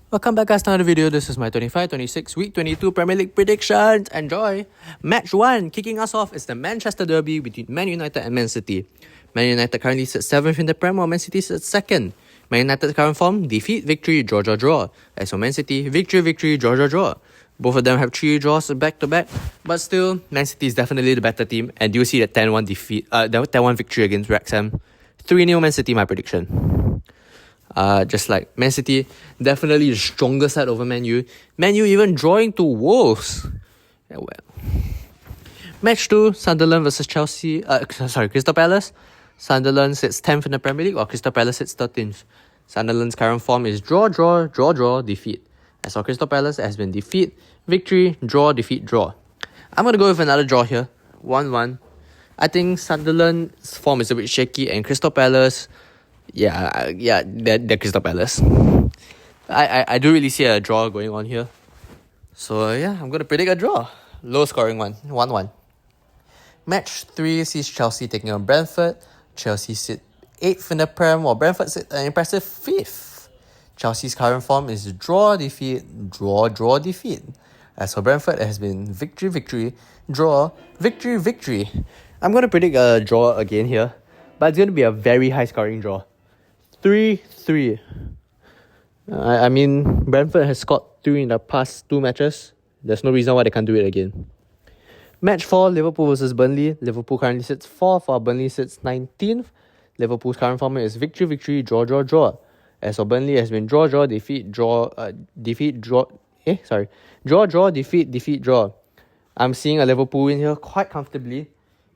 Welcome back guys to another video. This is my 25-26 Week 22 Premier League predictions. Enjoy! Match 1, kicking us off is the Manchester Derby between Man United and Man City. Man United currently sits 7th in the Prem while Man City sits 2nd. Man United's current form, defeat, victory, draw, draw, draw. As for Man City, victory, victory, draw, draw, draw. Both of them have 3 draws back to back, but still, Man City is definitely the better team. And do you see the 10-1 defeat, the 10-1 victory against Wrexham? 3-0 Man City, my prediction. Just like Man City, definitely the stronger side over Man U. Man U even drawing to Wolves. Yeah, well. Match 2, Sunderland versus Crystal Palace. Sunderland sits 10th in the Premier League while Crystal Palace sits 13th. Sunderland's current form is draw, draw, draw, draw, defeat. As for Crystal Palace, it has been defeat, victory, draw, defeat, draw. I'm going to go with another draw here. 1-1. I think Sunderland's form is a bit shaky and Crystal Palace... they're Crystal Palace. I do really see a draw going on here. So yeah, I'm going to predict a draw. Low scoring one, 1-1. Match 3 sees Chelsea taking on Brentford. Chelsea sit 8th in the Prem while Brentford sit an impressive 5th. Chelsea's current form is draw, defeat, draw, draw, defeat. As for Brentford, it has been victory, victory, draw, victory, victory. I'm going to predict a draw again here, but it's going to be a very high scoring draw. 3-3. I mean, Brentford has scored 3 in the past 2 matches. There's no reason why they can't do it again. Match 4, Liverpool versus Burnley. Liverpool currently sits 4th while Burnley sits 19th. Liverpool's current form is victory, victory, draw, draw, draw. As for Burnley, it has been draw, draw, defeat, draw, defeat, draw. Draw, draw, defeat, defeat, draw. I'm seeing a Liverpool win here quite comfortably.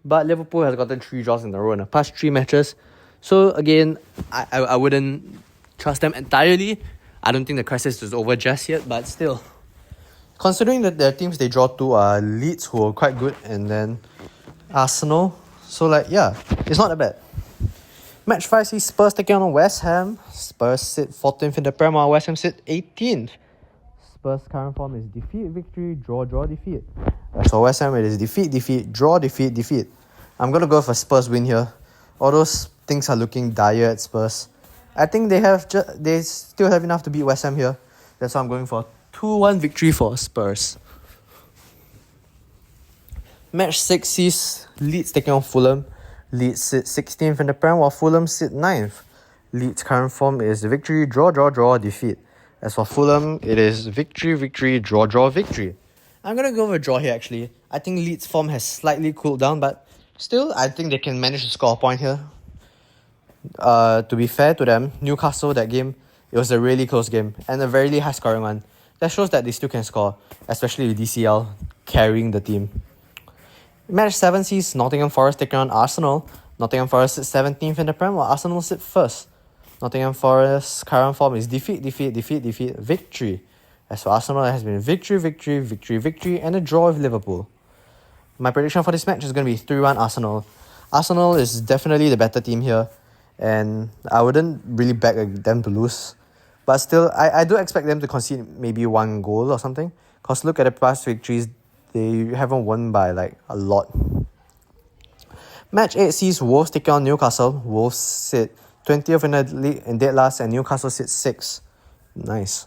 But Liverpool has gotten 3 draws in a row in the past 3 matches. So again, I wouldn't trust them entirely. I don't think the crisis is over just yet, but still. Considering that the teams they draw to are Leeds, who are quite good, and then Arsenal. So it's not that bad. Match 5 sees Spurs taking on West Ham. Spurs sit 14th in the Prem while West Ham sit 18th. Spurs' current form is defeat, victory, draw, draw, defeat. As for West Ham, it is defeat, defeat, draw, defeat, defeat. I'm going to go for Spurs win here. All those things are looking dire at Spurs. I think they still have enough to beat West Ham here. That's why I'm going for 2-1 victory for Spurs. Match 6 sees Leeds taking on Fulham. Leeds sit 16th in the Prem while Fulham sit 9th. Leeds' current form is victory, draw, draw, draw, defeat. As for Fulham, it is victory, victory, draw, draw, victory. I'm going to go with a draw here actually. I think Leeds' form has slightly cooled down, but still, I think they can manage to score a point here. To be fair to them, Newcastle, that game, it was a really close game and a very high scoring one. That shows that they still can score, especially with DCL carrying the team. Match 7 sees Nottingham Forest taking on Arsenal. Nottingham Forest sits 17th in the Prem while Arsenal sit 1st. Nottingham Forest's current form is defeat, defeat, defeat, defeat, victory. As for Arsenal, it has been victory, victory, victory, victory, and a draw with Liverpool. My prediction for this match is going to be 3-1 Arsenal. Arsenal is definitely the better team here, and I wouldn't really back them to lose. But still, I do expect them to concede maybe 1 goal or something. Because look at the past victories, they haven't won by a lot. Match 8 sees Wolves taking on Newcastle. Wolves sit 20th in the league in dead last, and Newcastle sits 6th. Nice.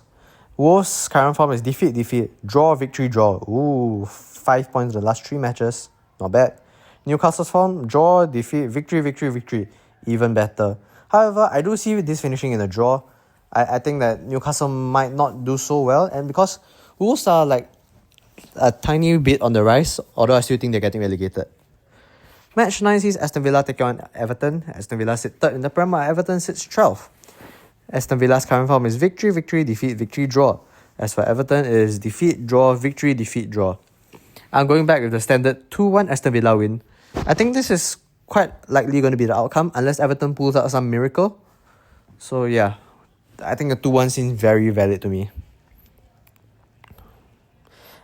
Wolves' current form is defeat, defeat, draw, victory, draw. Ooh, 5 points in the last 3 matches. Not bad. Newcastle's form, draw, defeat, victory, victory, victory. Even better. However, I do see this finishing in a draw. I think that Newcastle might not do so well, and because Wolves are a tiny bit on the rise, although I still think they're getting relegated. Match 9 sees Aston Villa taking on Everton. Aston Villa sit 3rd in the Prem while Everton sits 12th. Aston Villa's current form is victory, victory, defeat, victory, draw. As for Everton, it is defeat, draw, victory, defeat, draw. I'm going back with the standard 2-1 Aston Villa win. I think this is quite likely going to be the outcome unless Everton pulls out some miracle. So yeah, I think a 2-1 seems very valid to me.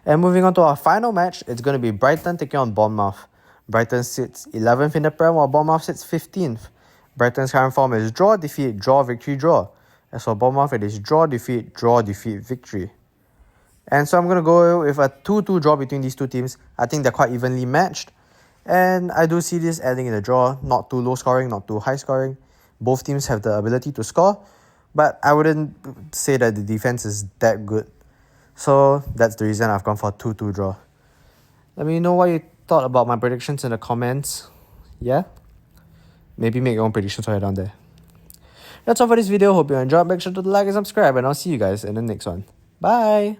And moving on to our final match, it's going to be Brighton taking on Bournemouth. Brighton sits 11th in the Prem while Bournemouth sits 15th. Brighton's current form is draw, defeat, draw, victory, draw. As for Bournemouth, it is draw, defeat, victory. And so I'm going to go with a 2-2 draw between these two teams. I think they're quite evenly matched. And I do see this ending in a draw. Not too low scoring, not too high scoring. Both teams have the ability to score. but I wouldn't say that the defense is that good. So that's the reason I've gone for 2-2 draw. Let me know what you thought about my predictions in the comments. Yeah? Maybe make your own predictions right down there. That's all for this video. Hope you enjoyed. Make sure to like and subscribe, and I'll see you guys in the next one. Bye!